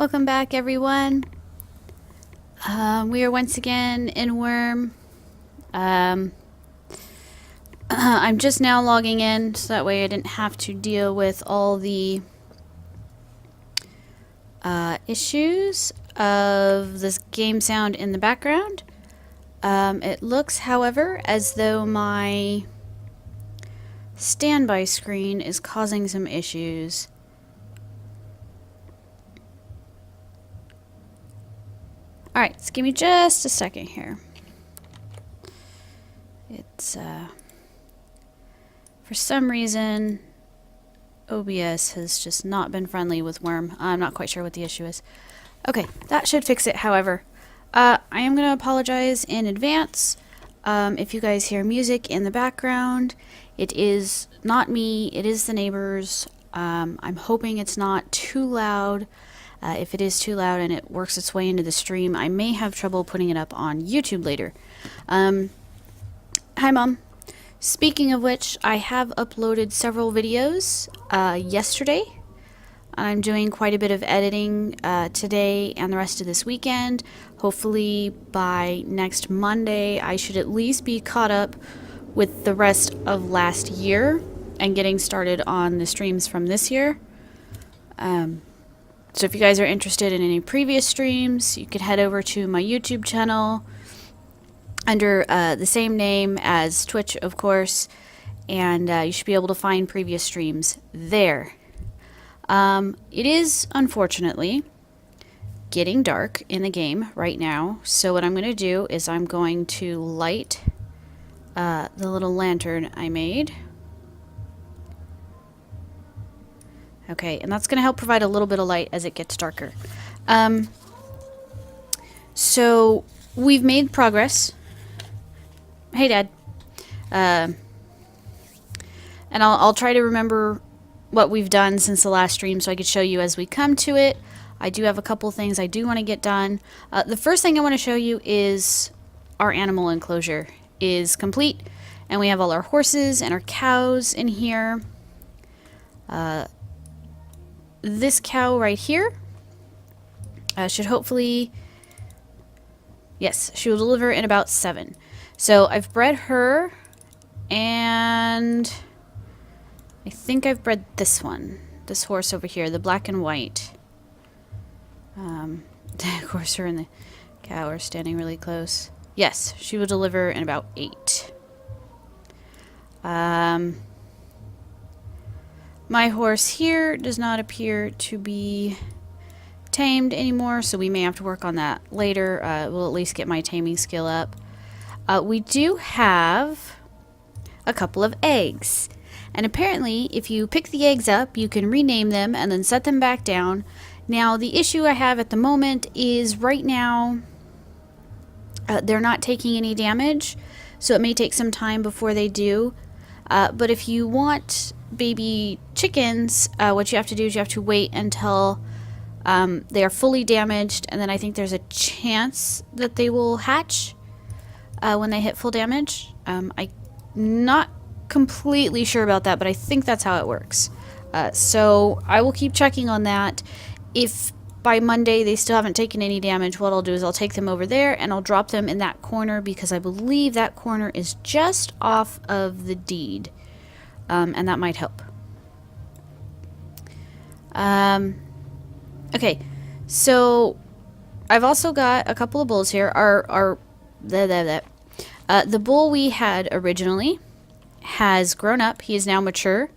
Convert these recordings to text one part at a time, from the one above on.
Welcome back, everyone. We are once again in Worm. I'm just now logging in, so that way I didn't have to deal with all the issues of this game sound in the background. It looks, however, as though my standby screen is causing some issues. Alright, so give me just a second here. It's, for some reason, OBS has just not been friendly with Worm. I'm not quite sure what the issue is. Okay, that should fix it, however. I am going to apologize in advance if you guys hear music in the background. It is not me, it is the neighbors. I'm hoping it's not too loud. If it is too loud and it works its way into the stream, I may have trouble putting it up on YouTube later. Hi, Mom. Speaking of which, I have uploaded several videos yesterday. I'm doing quite a bit of editing today and the rest of this weekend. Hopefully by next Monday, I should at least be caught up with the rest of last year and getting started on the streams from this year. So if you guys are interested in any previous streams, you can head over to my YouTube channel under the same name as Twitch, of course, and you should be able to find previous streams there. It is, unfortunately, getting dark in the game right now, so what I'm going to do is I'm going to light the little lantern I made. Okay, and that's going to help provide a little bit of light as it gets darker. So, we've made progress. Hey, Dad. And I'll try to remember what we've done since the last stream so I could show you as we come to it. I do have a couple things I do want to get done. The first thing I want to show you is our animal enclosure is complete. And we have all our horses and our cows in here. This cow right here should hopefully, yes, she will deliver in about 7. So I've bred her, and I think I've bred this one, this horse over here, the black and white. Of course, her and the cow are standing really close. Yes, she will deliver in about 8. My horse here does not appear to be tamed anymore, so we may have to work on that later. We'll at least get my taming skill up. We do have a couple of eggs. And apparently, if you pick the eggs up, you can rename them and then set them back down. Now, the issue I have at the moment is right now, they're not taking any damage, so it may take some time before they do. But if you want baby chickens, what you have to do is you have to wait until they are fully damaged, and then I think there's a chance that they will hatch when they hit full damage. I'm not completely sure about that, but I think that's how it works. So I will keep checking on that. If by Monday they still haven't taken any damage, what I'll do is I'll take them over there and I'll drop them in that corner, because I believe that corner is just off of the deed. And that might help. Okay, so I've also got a couple of bulls here. The bull we had originally has grown up. He is now mature.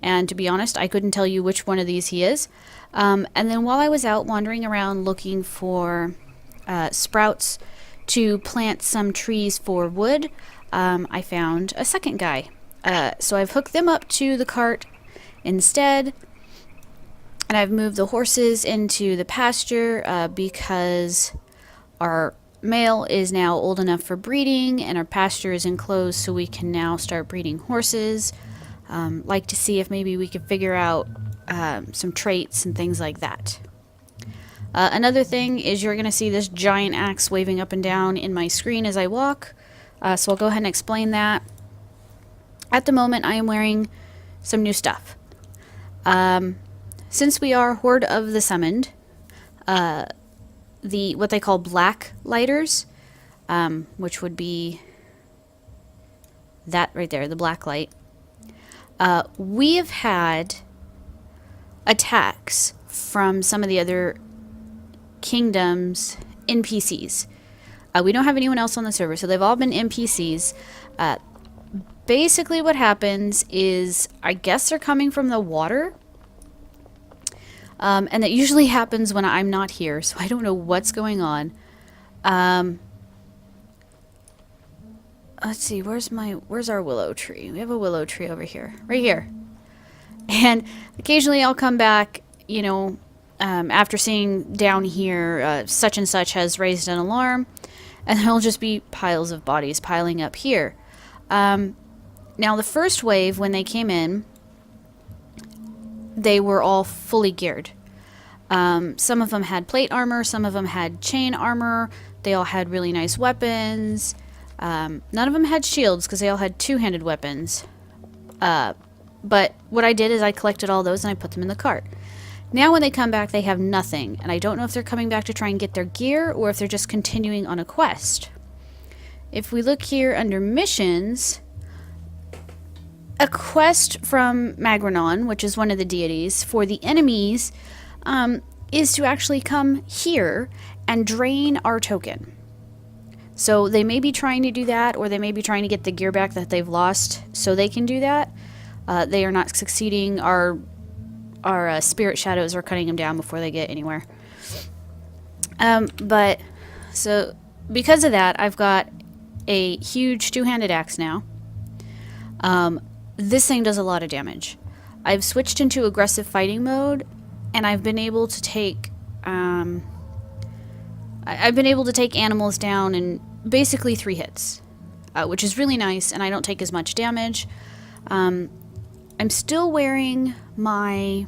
And to be honest, I couldn't tell you which one of these he is. And then while I was out wandering around looking for sprouts to plant some trees for wood, I found a second guy. So I've hooked them up to the cart instead, and I've moved the horses into the pasture because our male is now old enough for breeding and our pasture is enclosed, so we can now start breeding horses. Like to see if maybe we could figure out some traits and things like that. Another thing is you're going to see this giant axe waving up and down in my screen as I walk, so I'll go ahead and explain that. At the moment, I am wearing some new stuff. Since we are Horde of the Summoned, what they call black lighters, which would be that right there, the black light. We have had attacks from some of the other kingdoms NPCs. We don't have anyone else on the server, so they've all been NPCs. Basically what happens is, I guess they're coming from the water. And that usually happens when I'm not here, so I don't know what's going on. Let's see, where's our willow tree? We have a willow tree over here. Right here. And occasionally I'll come back, you know, after seeing down here, such and such has raised an alarm, and there'll just be piles of bodies piling up here. Now the first wave, when they came in, they were all fully geared. Some of them had plate armor, some of them had chain armor, they all had really nice weapons. None of them had shields because they all had two-handed weapons. But what I did is I collected all those and I put them in the cart. Now when they come back, they have nothing, and I don't know if they're coming back to try and get their gear or if they're just continuing on a quest. If we look here under missions, a quest from Magrenon, which is one of the deities, for the enemies, is to actually come here and drain our token. So they may be trying to do that, or they may be trying to get the gear back that they've lost so they can do that. They are not succeeding. Our spirit shadows are cutting them down before they get anywhere. But so because of that, I've got a huge two-handed axe now. This thing does a lot of damage. I've switched into aggressive fighting mode, and I've been able to take animals down in basically 3 hits, which is really nice, and I don't take as much damage. I'm still wearing my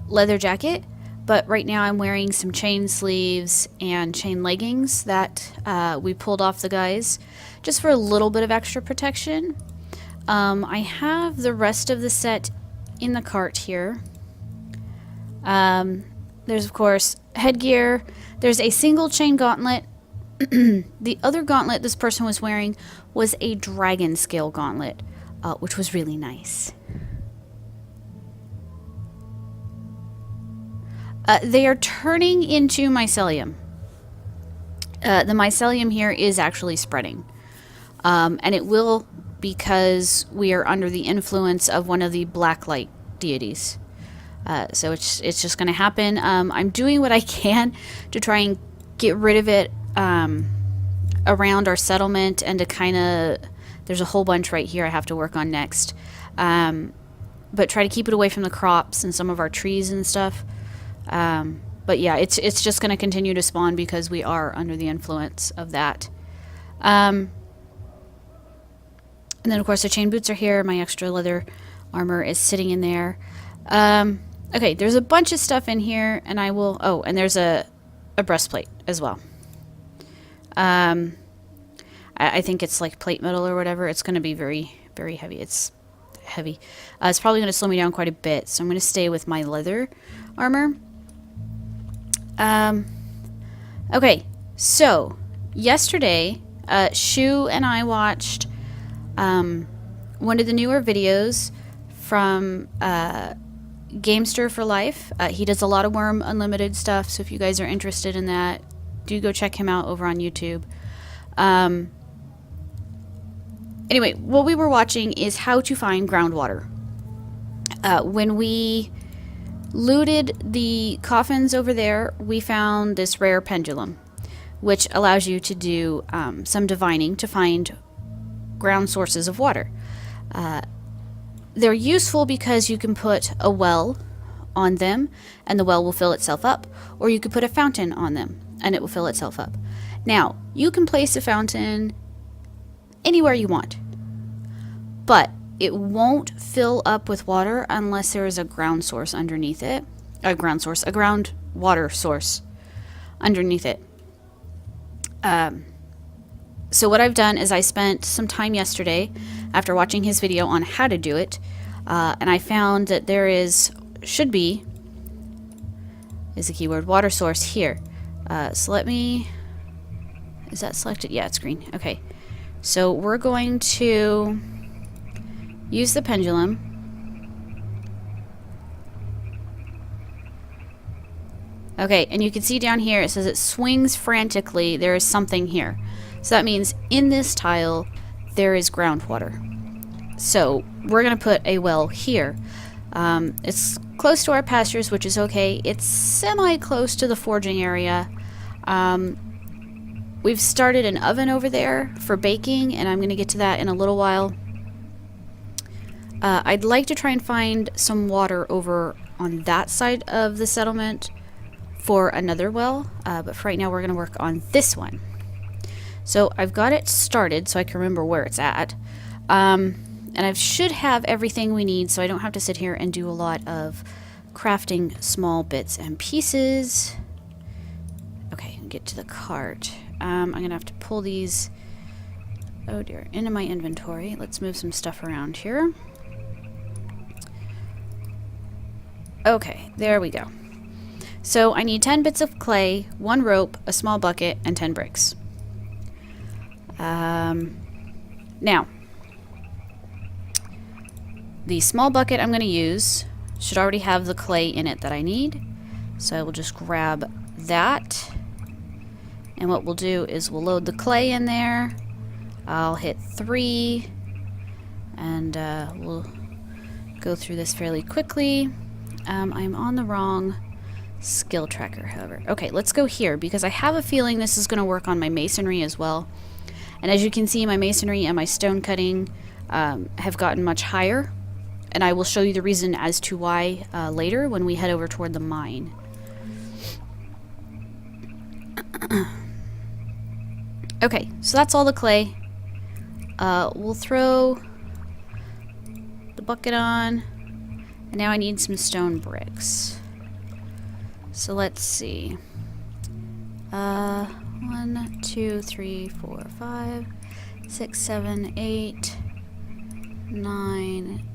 leather jacket, but right now I'm wearing some chain sleeves and chain leggings that we pulled off the guys just for a little bit of extra protection. I have the rest of the set in the cart here. There's of course headgear. There's a single chain gauntlet. The other gauntlet this person was wearing was a dragon scale gauntlet, which was really nice. They are turning into mycelium. The mycelium here is actually spreading. And it will, because we are under the influence of one of the black light deities. So it's just going to happen. I'm doing what I can to try and get rid of it around our settlement, and to kind of, there's a whole bunch right here I have to work on next. But try to keep it away from the crops and some of our trees and stuff. But yeah, it's just going to continue to spawn because we are under the influence of that. And then of course the chain boots are here. My extra leather armor is sitting in there. Okay, there's a bunch of stuff in here, and I will... Oh, and there's a breastplate as well. I think it's like plate metal or whatever. It's going to be very, very heavy. It's heavy. It's probably going to slow me down quite a bit, so I'm going to stay with my leather armor. Okay, so yesterday, Shu and I watched one of the newer videos from Gamester for Life. He does a lot of Worm Unlimited stuff, so if you guys are interested in that, do go check him out over on YouTube. Anyway, what we were watching is how to find groundwater. When we looted the coffins over there, we found this rare pendulum, which allows you to do some divining to find ground sources of water. They're useful because you can put a well on them and the well will fill itself up, or you could put a fountain on them and it will fill itself up. Now, you can place a fountain anywhere you want, but it won't fill up with water unless there is a ground source underneath it. A groundwater source underneath it. So what I've done is I spent some time yesterday after watching his video on how to do it, and I found that there should be is the keyword. Water source here. So let me... Is that selected? Yeah, it's green. Okay. So we're going to use the pendulum. Okay, and you can see down here it says it swings frantically. There is something here. So that means in this tile there is groundwater. So we're going to put a well here. It's close to our pastures, which is okay. It's semi-close to the forging area. We've started an oven over there for baking, and I'm going to get to that in a little while. I'd like to try and find some water over on that side of the settlement for another well, but for right now we're going to work on this one. So I've got it started so I can remember where it's at. And I should have everything we need, so I don't have to sit here and do a lot of crafting small bits and pieces. Okay, get to the cart. I'm going to have to pull these, oh dear, into my inventory. Let's move some stuff around here. Okay, there we go. So I need 10 bits of clay, 1 rope, a small bucket, and 10 bricks. Now, the small bucket I'm going to use should already have the clay in it that I need. So I will just grab that. And what we'll do is we'll load the clay in there. I'll hit 3. And we'll go through this fairly quickly. I'm on the wrong skill tracker, however. Okay, let's go here because I have a feeling this is going to work on my masonry as well. And as you can see, my masonry and my stone cutting have gotten much higher. And I will show you the reason as to why later when we head over toward the mine. Okay, so that's all the clay. We'll throw the bucket on. And now I need some stone bricks. So let's see. 1, 2, 3, 4, 5, 6, 7, 8, 9,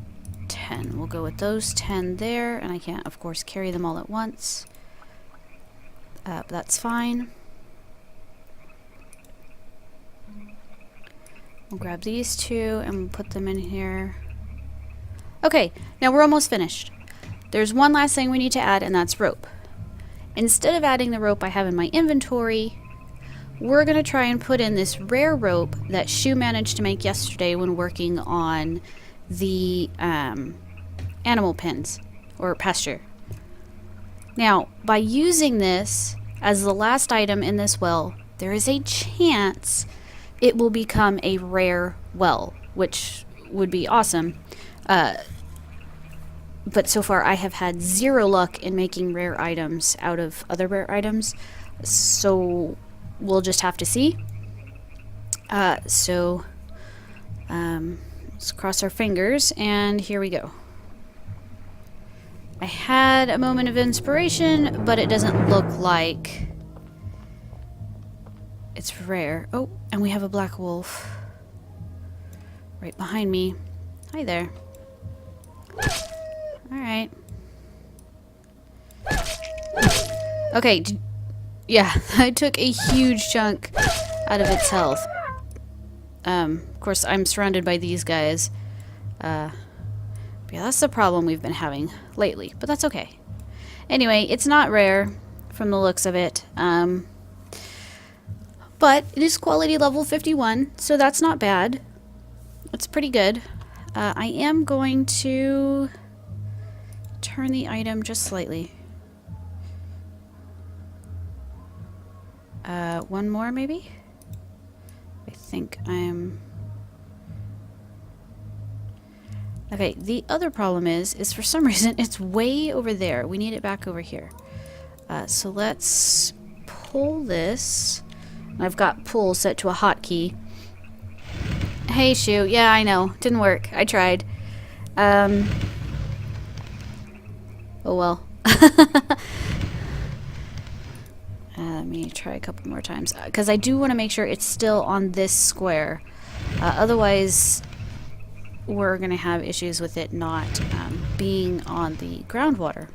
10. We'll go with those 10 there, and I can't, of course, carry them all at once. But that's fine. We'll grab these 2 and we'll put them in here. Okay, now we're almost finished. There's one last thing we need to add, and that's rope. Instead of adding the rope I have in my inventory, we're going to try and put in this rare rope that Shu managed to make yesterday when working on the animal pens, or pasture. Now, by using this as the last item in this well, there is a chance it will become a rare well, which would be awesome. But so far I have had 0 luck in making rare items out of other rare items, so we'll just have to see. Let's cross our fingers, and here we go. I had a moment of inspiration, but it doesn't look like it's rare. Oh, and we have a black wolf right behind me. Hi there. Alright. Okay, yeah, I took a huge chunk out of its health. Of course, I'm surrounded by these guys. Yeah, that's the problem we've been having lately, but that's okay. Anyway, it's not rare from the looks of it. But it is quality level 51, so that's not bad. It's pretty good. I am going to turn the item just slightly. One more, maybe? I think I'm... Okay, the other problem is for some reason it's way over there. We need it back over here. So let's pull this. I've got pull set to a hotkey. Hey, Shu. Yeah, I know. Didn't work. I tried. Oh well. Let me try a couple more times. Because I do want to make sure it's still on this square. Otherwise, we're going to have issues with it not being on the groundwater.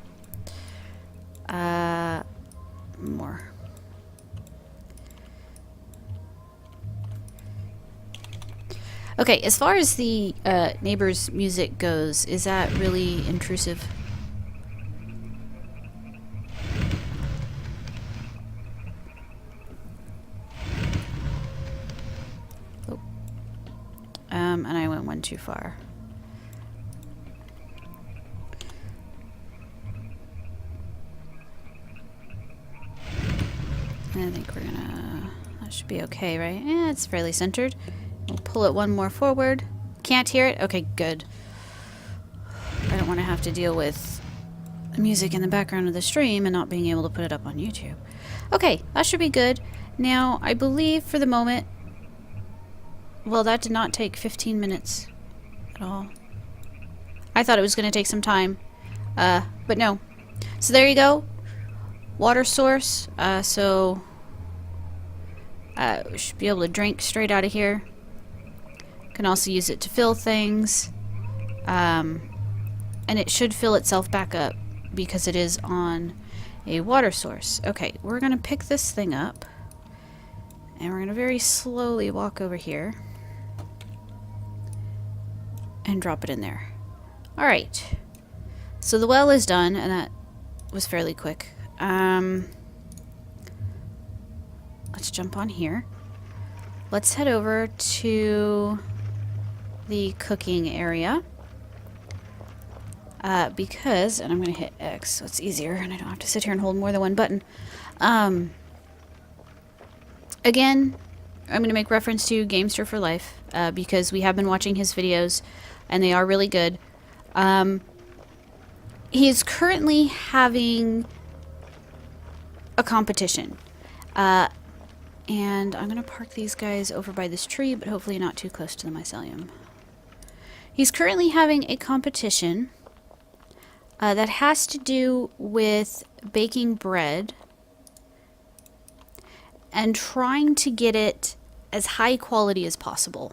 More. Okay, as far as the neighbor's music goes, is that really intrusive? Oh. And I went one too far. I think we're gonna... That should be okay, right? Yeah, it's fairly centered. We'll pull it one more forward. Can't hear it? Okay, good. I don't want to have to deal with the music in the background of the stream and not being able to put it up on YouTube. Okay, that should be good. Now, I believe for the moment... Well, that did not take 15 minutes at all. I thought it was going to take some time. But no. So there you go. Water source. We should be able to drink straight out of here. Can also use it to fill things. And it should fill itself back up because it is on a water source. Okay, we're going to pick this thing up. And we're going to very slowly walk over here. And drop it in there. Alright. So the well is done, and that was fairly quick. Let's jump on here. Let's head over to the cooking area. Because, and I'm going to hit X so it's easier and I don't have to sit here and hold more than one button. Again, I'm going to make reference to Gamester for Life because we have been watching his videos and they are really good. He is currently having a competition. And I'm going to park these guys over by this tree, but hopefully not too close to the mycelium. He's currently having a competition that has to do with baking bread and trying to get it as high quality as possible.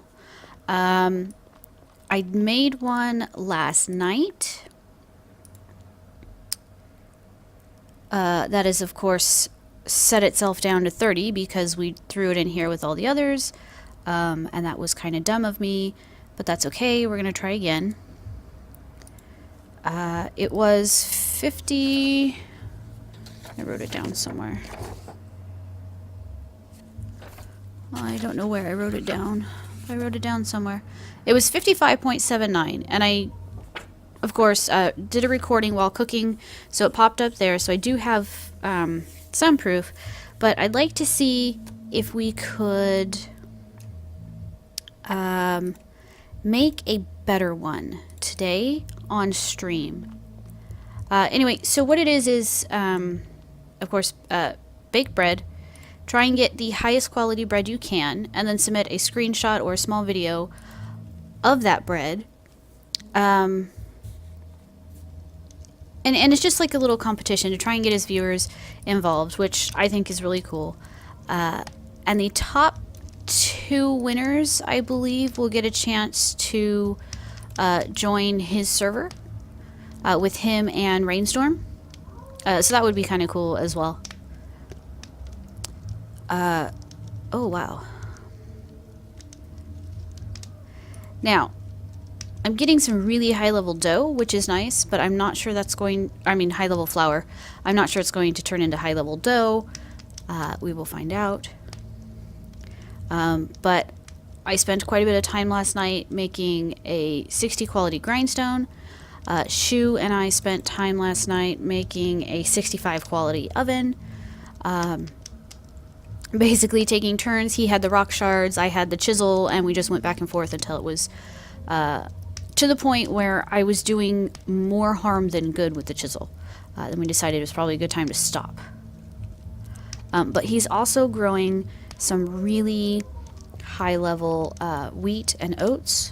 I made one last night. That is, of course, set itself down to 30 because we threw it in here with all the others. And that was kind of dumb of me, but that's okay. We're going to try again. It was 50... I wrote it down somewhere. I don't know where I wrote it down. I wrote it down somewhere. It was 55.79, and I, of course, did a recording while cooking, so it popped up there. So I do have some proof, but I'd like to see if we could make a better one today on stream. Anyway, so what it is, of course, bake bread. Try and get the highest quality bread you can, and then submit a screenshot or a small video of that bread. And it's just like a little competition to try and get his viewers involved, which I think is really cool. And the top 2 winners, I believe, will get a chance to join his server with him and Rainstorm. So that would be kind of cool as well. Oh wow. Now, I'm getting some really high level dough, which is nice, but I'm not sure that's going, high level flour. I'm not sure it's going to turn into high level dough. We will find out. But I spent quite a bit of time last night making a 60 quality grindstone. Shu and I spent time last night making a 65 quality oven. Basically taking turns. He had the rock shards, I had the chisel, and we just went back and forth until it was to the point where I was doing more harm than good with the chisel. Then we decided it was probably a good time to stop. But he's also growing some really high level wheat and oats.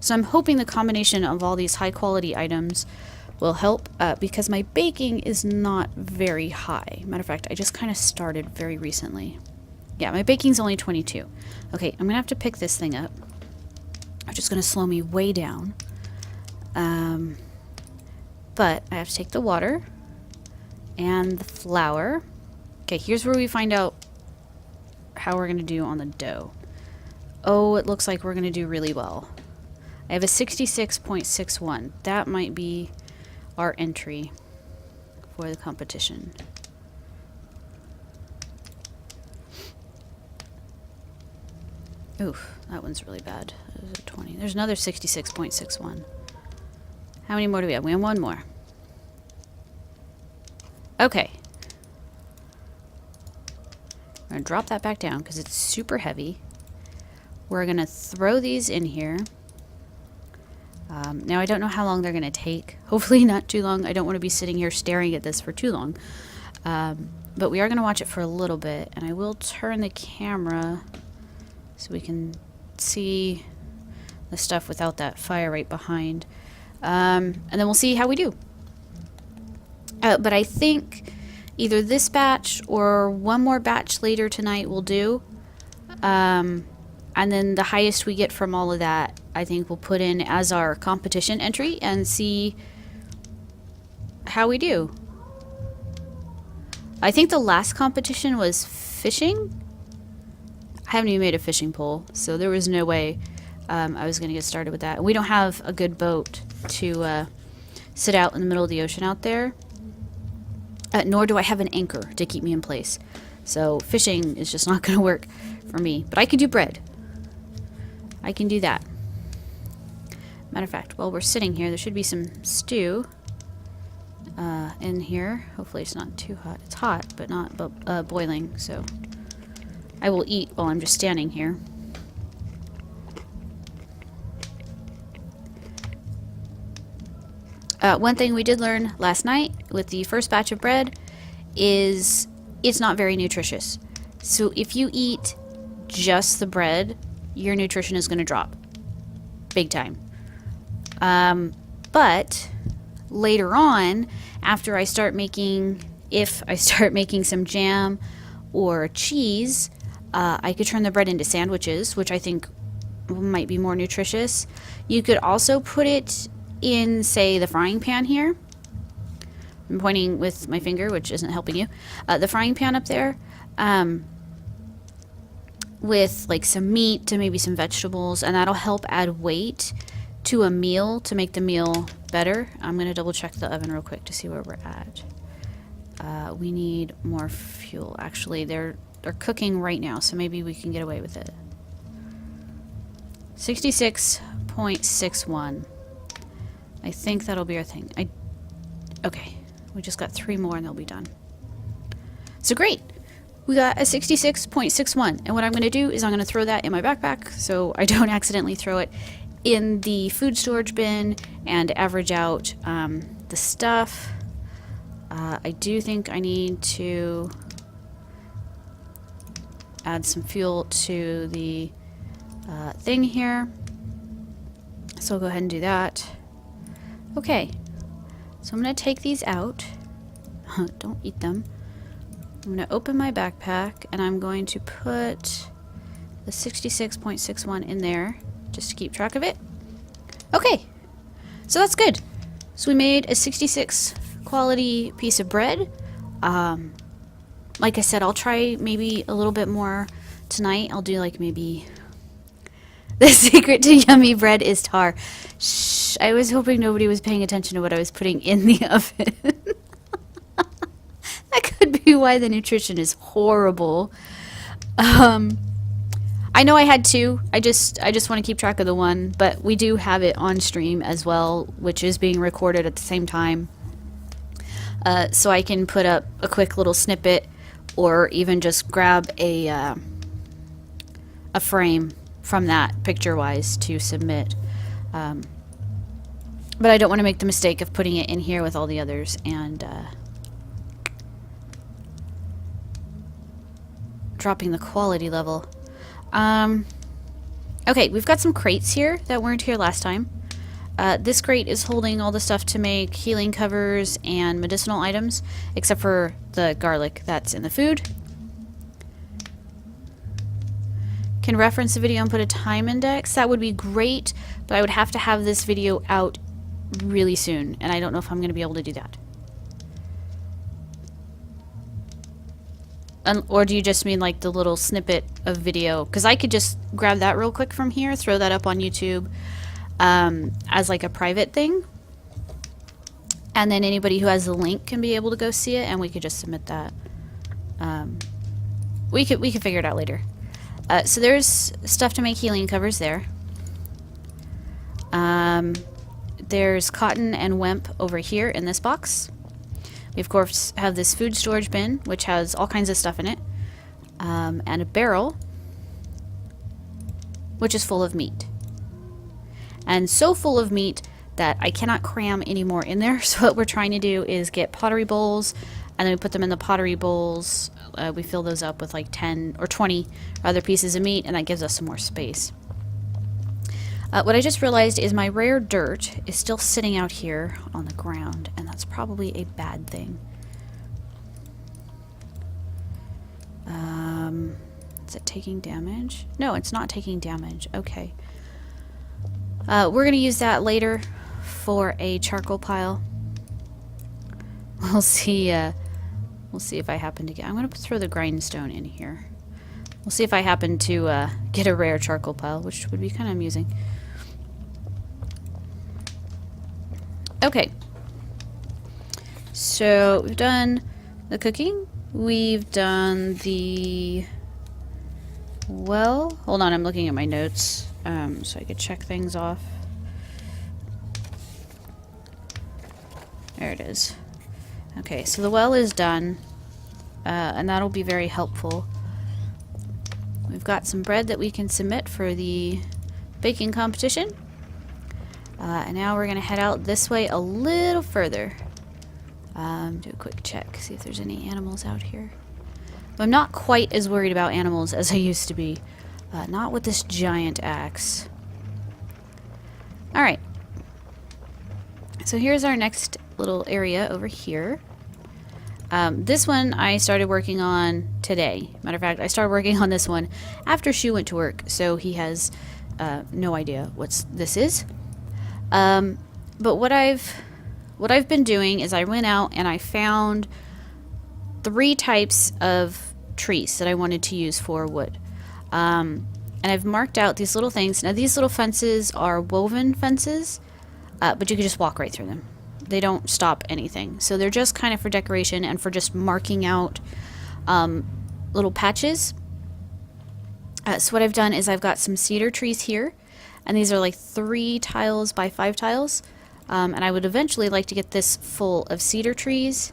So I'm hoping the combination of all these high quality items will help because my baking is not very high. Matter of fact, I just kind of started very recently. Yeah, my baking's only 22. Okay, I'm gonna have to pick this thing up, which is gonna slow me way down. But I have to take the water And the flour. Okay, here's where we find out how we're going to do on the dough. Oh, it looks like we're going to do really well. I have a 66.61. That might be our entry for the competition. Oof, that one's really bad. That was a 20. There's another 66.61. How many more do we have? We have one more. Okay. We're going to drop that back down because it's super heavy. We're going to throw these in here. Now, I don't know how long they're going to take. Hopefully not too long. I don't want to be sitting here staring at this for too long. But we are going to watch it for a little bit. And I will turn the camera so we can see the stuff without that fire right behind. And then we'll see how we do. But I think either this batch or one more batch later tonight will do. And then the highest we get from all of that, I think we'll put in as our competition entry and see how we do. I think the last competition was fishing. I haven't even made a fishing pole, so there was no way I was going to get started with that. We don't have a good boat to sit out in the middle of the ocean out there. Nor do I have an anchor to keep me in place. So fishing is just not going to work for me. But I can do bread. I can do that. Matter of fact, while we're sitting here, there should be some stew in here. Hopefully it's not too hot. It's hot, but not boiling. So I will eat while I'm just standing here. One thing we did learn last night with the first batch of bread is it's not very nutritious. So if you eat just the bread, your nutrition is going to drop. Big time. But later on, after I start making, if I start making some jam or cheese, I could turn the bread into sandwiches, which I think might be more nutritious. You could also put it in, say, the frying pan here. I'm pointing with my finger, which isn't helping you. The frying pan up there, with like some meat to maybe some vegetables, and that'll help add weight to a meal to make the meal better. I'm going to double check the oven real quick to see where we're at. We need more fuel. Actually, they're cooking right now, so maybe we can get away with it. 66.61. I think that'll be our thing. Okay, we just got 3 more and they'll be done. So great. We got a 66.61. And what I'm going to do is I'm going to throw that in my backpack so I don't accidentally throw it in the food storage bin and average out the stuff. I do think I need to add some fuel to the thing here. So I'll go ahead and do that. Okay, so I'm going to take these out. Don't eat them. I'm going to open my backpack and I'm going to put the 66.61 in there just to keep track of it. Okay, so that's good. So we made a 66 quality piece of bread. Like I said, I'll try maybe a little bit more tonight. I'll do like maybe... The secret to yummy bread is tar. Shh, I was hoping nobody was paying attention to what I was putting in the oven. That could be why the nutrition is horrible. I know I had 2. I just want to keep track of the one, but we do have it on stream as well, which is being recorded at the same time. So I can put up a quick little snippet, or even just grab a frame from that picture-wise to submit. But I don't want to make the mistake of putting it in here with all the others and dropping the quality level. Okay, we've got some crates here that weren't here last time. This crate is holding all the stuff to make healing covers and medicinal items, except for the garlic that's in the food. Can reference the video and put a time index. That would be great, but I would have to have this video out really soon, and I don't know if I'm going to be able to do that. Or do you just mean like the little snippet of video? Because I could just grab that real quick from here, throw that up on YouTube as like a private thing. And then anybody who has the link can be able to go see it, and we could just submit that. We could figure it out later. So there's stuff to make healing covers there. There's cotton and wemp over here in this box. We of course have this food storage bin, which has all kinds of stuff in it, and a barrel, which is full of meat. And so full of meat that I cannot cram any more in there. So what we're trying to do is get pottery bowls, and then we put them in the pottery bowls. We fill those up with like 10 or 20 other pieces of meat, and that gives us some more space. What I just realized is my rare dirt is still sitting out here on the ground, and that's probably a bad thing. Is it taking damage? No, it's not taking damage. Okay. We're going to use that later for a charcoal pile. We'll see if I happen to get... I'm going to throw the grindstone in here. We'll see if I happen to get a rare charcoal pile, which would be kind of amusing. Okay, so we've done the cooking, we've done the, well, hold on, I'm looking at my notes, so I could check things off. There it is. Okay, so the well is done, and that'll be very helpful. We've got some bread that we can submit for the baking competition. And now we're going to head out this way a little further. Do a quick check, see if there's any animals out here. But I'm not quite as worried about animals as I used to be. Not with this giant axe. Alright. So here's our next little area over here. This one I started working on today. Matter of fact, I started working on this one after Shu went to work, so he has no idea what this is. But what I've been doing is I went out and I found 3 types of trees that I wanted to use for wood. And I've marked out these little things. Now these little fences are woven fences, but you can just walk right through them. They don't stop anything. So they're just kind of for decoration and for just marking out little patches. So what I've done is I've got some cedar trees here. And these are like 3 tiles by 5 tiles. And I would eventually like to get this full of cedar trees.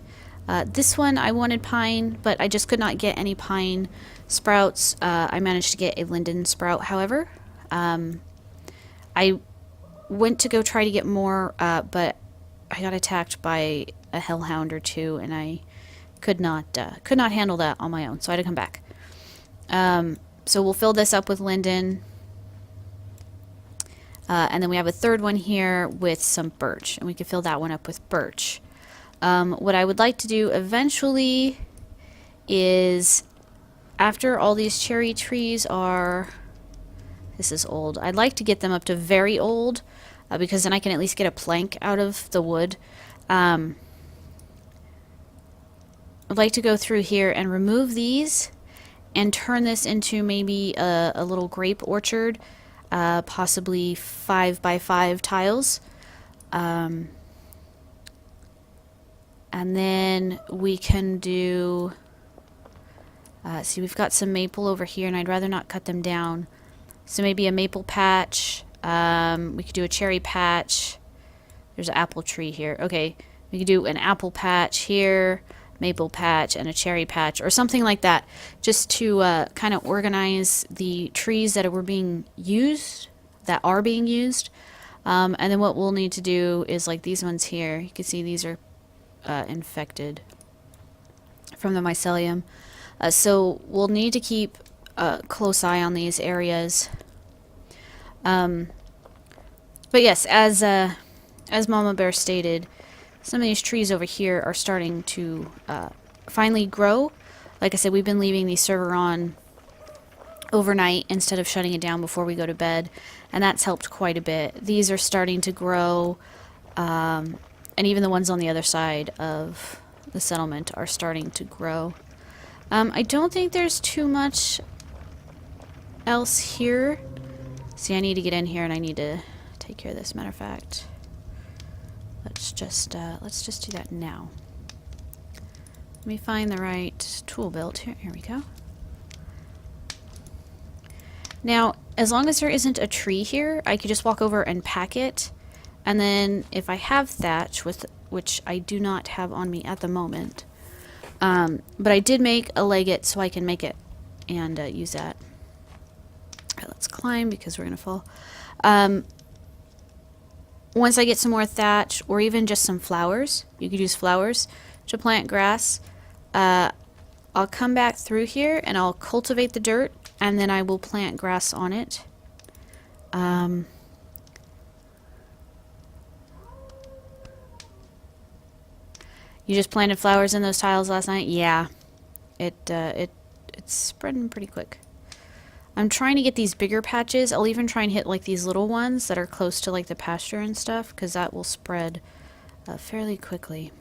This one I wanted pine, but I just could not get any pine sprouts. I managed to get a linden sprout, however. I went to go try to get more, but I got attacked by a hellhound or 2, and I could not handle that on my own, so I had to come back. So we'll fill this up with linden. And then we have a 3rd one here with some birch, and we can fill that one up with birch. What I would like to do eventually is, after all these cherry trees are, this is old, I'd like to get them up to very old, because then I can at least get a plank out of the wood. I'd like to go through here and remove these and turn this into maybe a little grape orchard. Possibly 5 by 5 tiles. And then we can do, see, we've got some maple over here, and I'd rather not cut them down. So maybe a maple patch. We could do a cherry patch. There's an apple tree here. Okay, we could do an apple patch here, maple patch, and a cherry patch, or something like that, just to kind of organize the trees that are being used. And then what we'll need to do is, like these ones here, you can see these are infected from the mycelium. So we'll need to keep a close eye on these areas. But yes, as Mama Bear stated, some of these trees over here are starting to finally grow. Like I said, we've been leaving the server on overnight instead of shutting it down before we go to bed, and that's helped quite a bit. These are starting to grow, and even the ones on the other side of the settlement are starting to grow. I don't think there's too much else here. See, I need to get in here and I need to take care of this. Matter of fact, let's just do that now. Let me find the right tool belt here. Here we go. Now, as long as there isn't a tree here, I could just walk over and pack it. And then if I have thatch, which I do not have on me at the moment, but I did make a legate so I can make it and use that. All right, let's climb because we're going to fall. Once I get some more thatch or even just some flowers, you could use flowers to plant grass. I'll come back through here and I'll cultivate the dirt and then I will plant grass on it. You just planted flowers in those tiles last night? Yeah. It's spreading pretty quick. I'm trying to get these bigger patches. I'll even try and hit like these little ones that are close to like the pasture and stuff, because that will spread fairly quickly.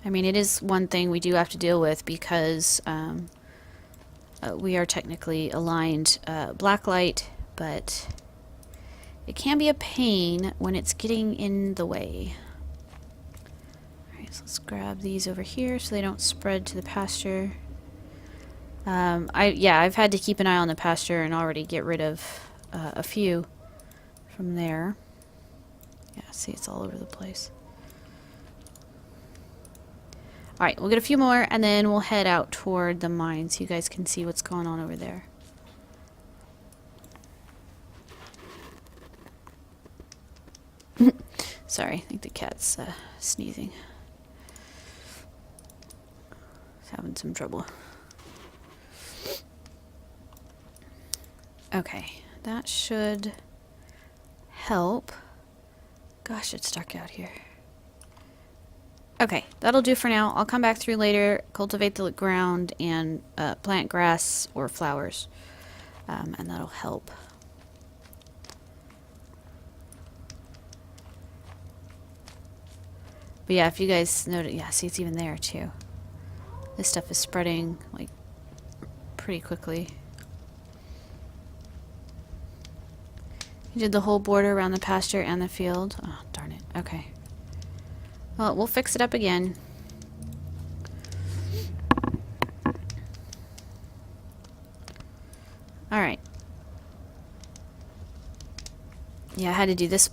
I mean, it is one thing we do have to deal with because we are technically aligned blacklight, but it can be a pain when it's getting in the way. Alright, so let's grab these over here so they don't spread to the pasture. I've had to keep an eye on the pasture and already get rid of a few from there. Yeah, see, it's all over the place. Alright, we'll get a few more and then we'll head out toward the mine so you guys can see what's going on over there. Sorry, I think the cat's sneezing. It's having some trouble. Okay, that should help. Gosh, it's dark out here. Okay, that'll do for now. I'll come back through later, cultivate the ground, and plant grass or flowers. And that'll help. But yeah, if you guys notice, yeah, see, it's even there too. This stuff is spreading like pretty quickly. You did the whole border around the pasture and the field. Oh, darn it. Okay. Well, we'll fix it up again. Alright. Yeah, I had to do this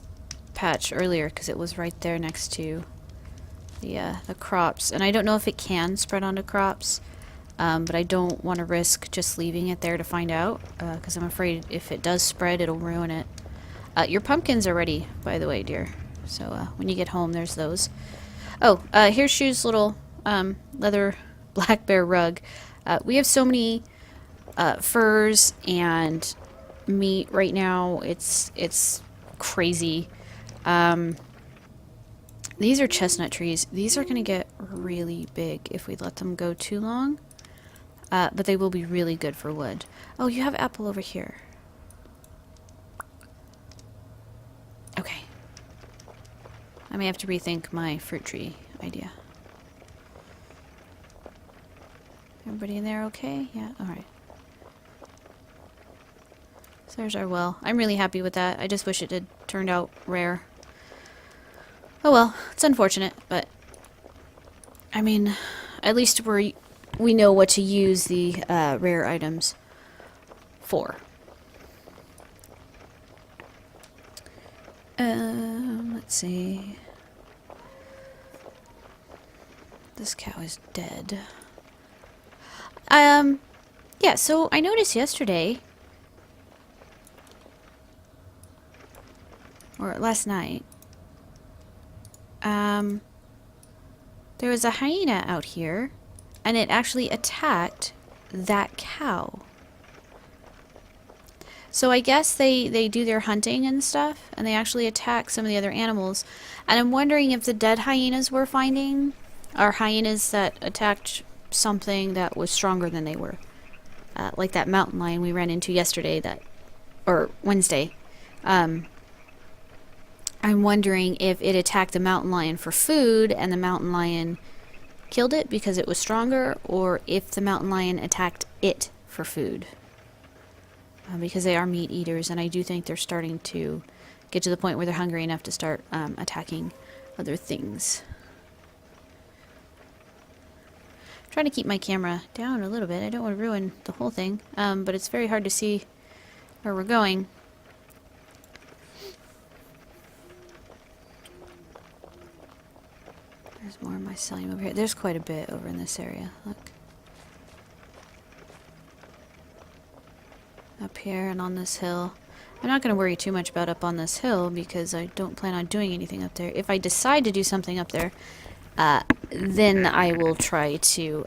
patch earlier because it was right there next to the crops. And I don't know if it can spread onto crops, but I don't want to risk just leaving it there to find out, because I'm afraid if it does spread, it'll ruin it. Your pumpkins are ready, by the way, dear. So when you get home, there's those. Oh, here's Shu's little leather black bear rug. We have so many furs and meat right now. It's crazy. These are chestnut trees. These are going to get really big if we let them go too long. But they will be really good for wood. Oh, you have apple over here. Okay. I may have to rethink my fruit tree idea. Everybody in there okay? Yeah? Alright. So there's our well. I'm really happy with that. I just wish it had turned out rare. Oh well, it's unfortunate, but I mean, at least we know what to use the rare items for. Let's see. This cow is dead. Yeah, so I noticed yesterday, or last night, there was a hyena out here, and it actually attacked that cow. So I guess they do their hunting and stuff, and they actually attack some of the other animals. And I'm wondering if the dead hyenas we're finding are hyenas that attacked something that was stronger than they were. Like that mountain lion we ran into yesterday, or Wednesday. I I'm wondering if it attacked the mountain lion for food and the mountain lion killed it because it was stronger, or if the mountain lion attacked it for food. Because they are meat eaters, and I do think they're starting to get to the point where they're hungry enough to start attacking other things. I'm trying to keep my camera down a little bit. I don't want to ruin the whole thing, but it's very hard to see where we're going. There's more mycelium over here. There's quite a bit over in this area. Look. Up here and on this hill. I'm not going to worry too much about up on this hill because I don't plan on doing anything up there. If I decide to do something up there, then I will try to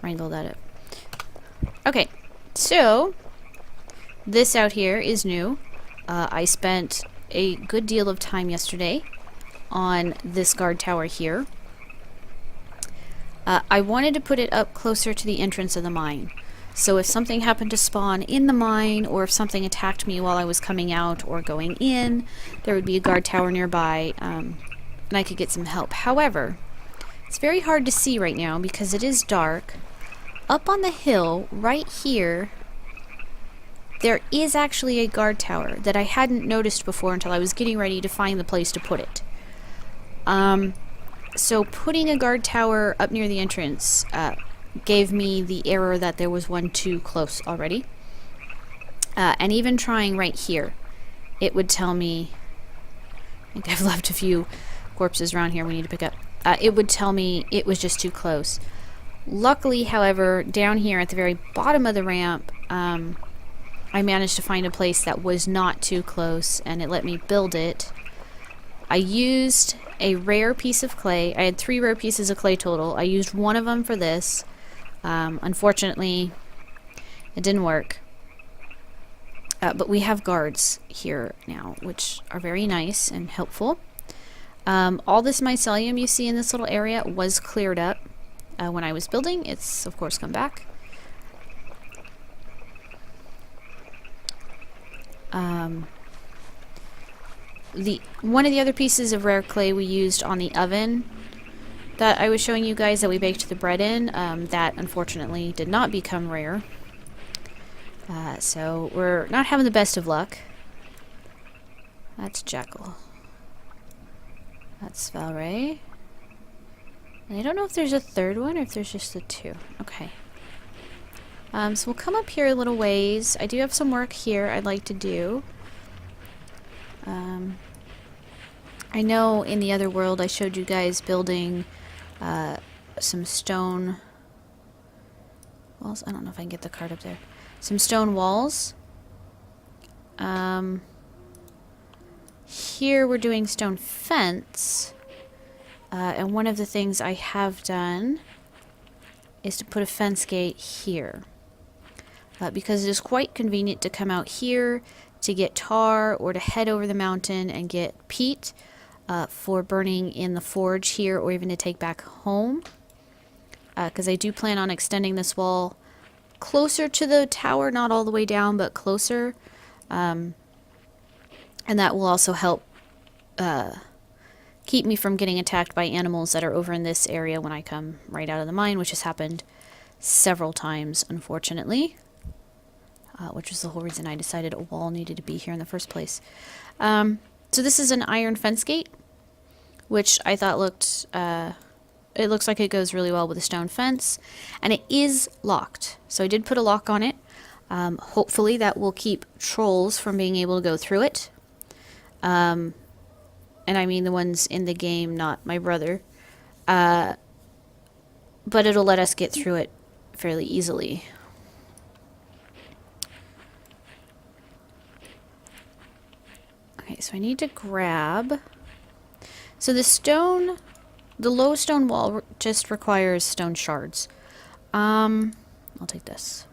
wrangle that up. Okay, so this out here is new. I spent a good deal of time yesterday on this guard tower here. I wanted to put it up closer to the entrance of the mine. So if something happened to spawn in the mine, or if something attacked me while I was coming out or going in, there would be a guard tower nearby, and I could get some help. However, it's very hard to see right now because it is dark. Up on the hill, right here, there is actually a guard tower that I hadn't noticed before until I was getting ready to find the place to put it. So putting a guard tower up near the entrance gave me the error that there was one too close already. And even trying right here, it would tell me, I think I've left a few corpses around here we need to pick up. It would tell me it was just too close. Luckily, however, down here at the very bottom of the ramp, I managed to find a place that was not too close, and it let me build it. I used a rare piece of clay. I had 3 rare pieces of clay total. I used one of them for this. Unfortunately, it didn't work. But we have guards here now, which are very nice and helpful. All this mycelium you see in this little area was cleared up when I was building. It's, of course, come back. One of the other pieces of rare clay we used on the oven that I was showing you guys that we baked the bread in, that unfortunately did not become rare. So we're not having the best of luck. That's Jackal. That's Valray. And I don't know if there's a third one or if there's just the 2. Okay. So we'll come up here a little ways. I do have some work here I'd like to do. I know in the other world I showed you guys building some stone walls. I don't know if I can get the card up there. Some stone walls. Here we're doing stone fence. And one of the things I have done is to put a fence gate here. Because it is quite convenient to come out here to get tar or to head over the mountain and get peat for burning in the forge here, or even to take back home. Because I do plan on extending this wall closer to the tower, not all the way down, but closer. And that will also help keep me from getting attacked by animals that are over in this area when I come right out of the mine, which has happened several times, unfortunately. Which was the whole reason I decided a wall needed to be here in the first place. So this is an iron fence gate, which I thought looked, it looks like it goes really well with a stone fence, and it is locked. So I did put a lock on it. Hopefully that will keep trolls from being able to go through it. And I mean the ones in the game, not my brother. But it'll let us get through it fairly easily. Okay, so I need to grab... So the low stone wall just requires stone shards. I'll take this.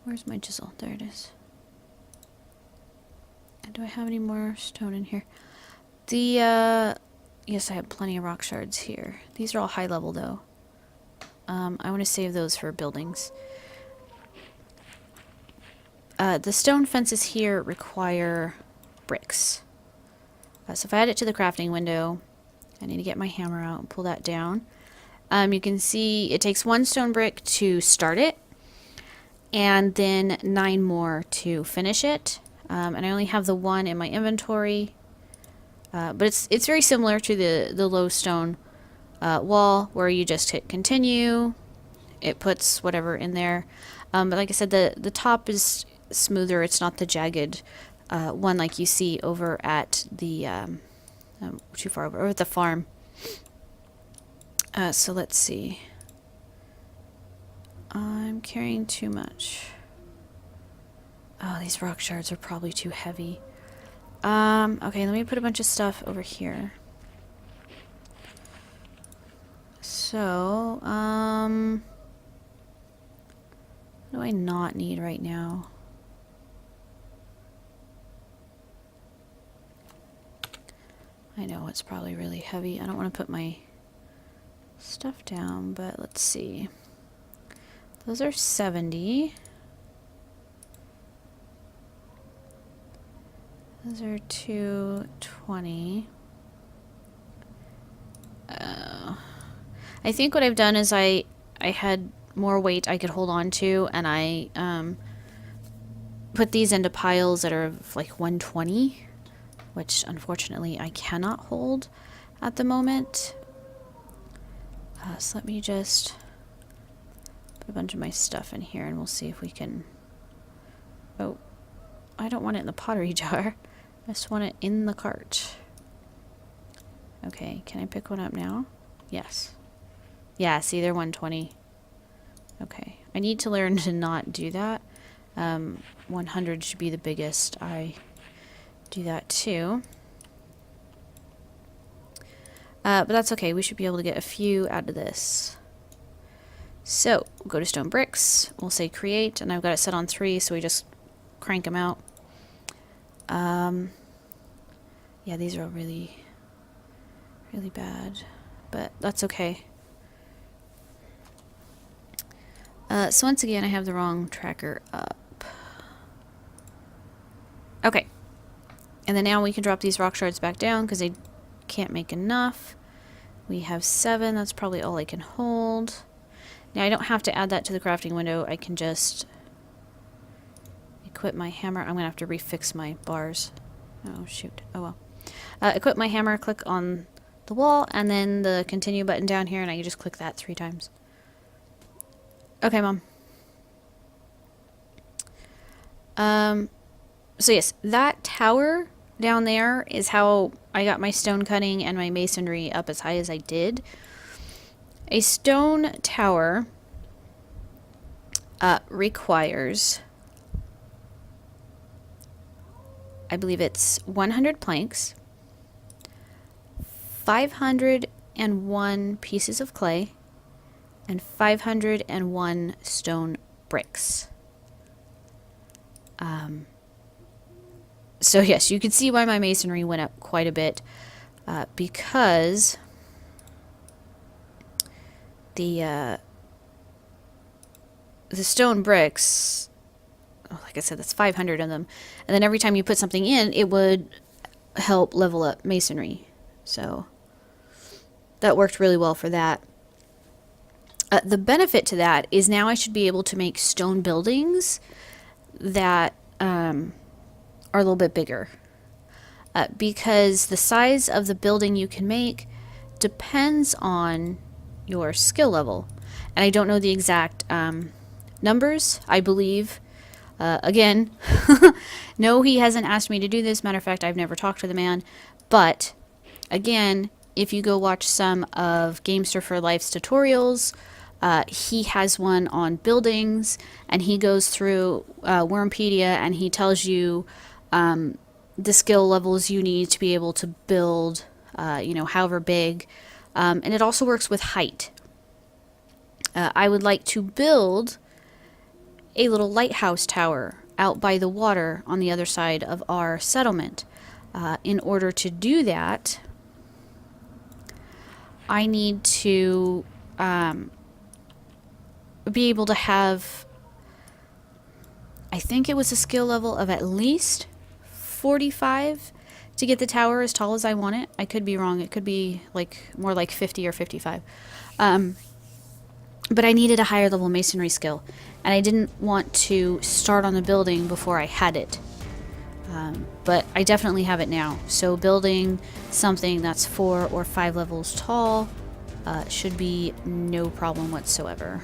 Where's my chisel? There it is. Do I have any more stone in here? Yes, I have plenty of rock shards here. These are all high level though. I want to save those for buildings. The stone fences here require bricks. So if I add it to the crafting window, I need to get my hammer out and pull that down. You can see it takes 1 stone brick to start it, and then 9 more to finish it. And I only have the 1 in my inventory, but it's very similar to the low stone wall, where you just hit continue. It puts whatever in there. But like I said, the top is smoother. It's not the jagged one like you see over at the too far over at the farm. So let's see. I'm carrying too much. Oh, these rock shards are probably too heavy. Okay, let me put a bunch of stuff over here. So, what do I not need right now? I know it's probably really heavy. I don't want to put my stuff down, but let's see. Those are 70. Those are 220. I think what I've done is I had more weight I could hold on to, and I put these into piles that are of like 120, which unfortunately I cannot hold at the moment. So let me just put a bunch of my stuff in here, and we'll see if we can... Oh, I don't want it in the pottery jar. I just want it in the cart. Okay, can I pick one up now? Yes. Yeah, see, they're 120. Okay, I need to learn to not do that. 100 should be the biggest. I do that too. But that's okay. We should be able to get a few out of this. So, we'll go to stone bricks. We'll say create, and I've got it set on 3, so we just crank them out. Yeah, these are all really, really bad, but that's okay. So once again, I have the wrong tracker up. Okay. And then now we can drop these rock shards back down because they can't make enough. We have 7. That's probably all I can hold. Now I don't have to add that to the crafting window. I can just equip my hammer. I'm going to have to refix my bars. Oh, shoot. Oh, well. Equip my hammer, click on the wall, and then the continue button down here, and I can just click that 3 times. Okay, Mom. So yes, that tower down there is how I got my stone cutting and my masonry up as high as I did. A stone tower requires, I believe it's 100 planks, 501 pieces of clay, and 501 stone bricks. So yes, you can see why my masonry went up quite a bit, because the stone bricks, like I said, that's 500 of them, and then every time you put something in, it would help level up masonry. So that worked really well for that. The benefit to that is now I should be able to make stone buildings that are a little bit bigger, because the size of the building you can make depends on your skill level, and I don't know the exact numbers. I believe again no, he hasn't asked me to do this. Matter of fact, I've never talked to the man, but again, if you go watch some of Gamester for Life's tutorials, he has one on buildings, and he goes through Wormpedia, and he tells you the skill levels you need to be able to build, you know, however big. And it also works with height. I would like to build a little lighthouse tower out by the water on the other side of our settlement. In order to do that, I need to be able to have, I I think it was a skill level of at least 45 to get the tower as tall as I want it. I could be wrong. It could be like more like 50 or 55. But I needed a higher level masonry skill, and I didn't want to start on the building before I had it. But I definitely have it now. So building something that's 4 or 5 levels tall should be no problem whatsoever.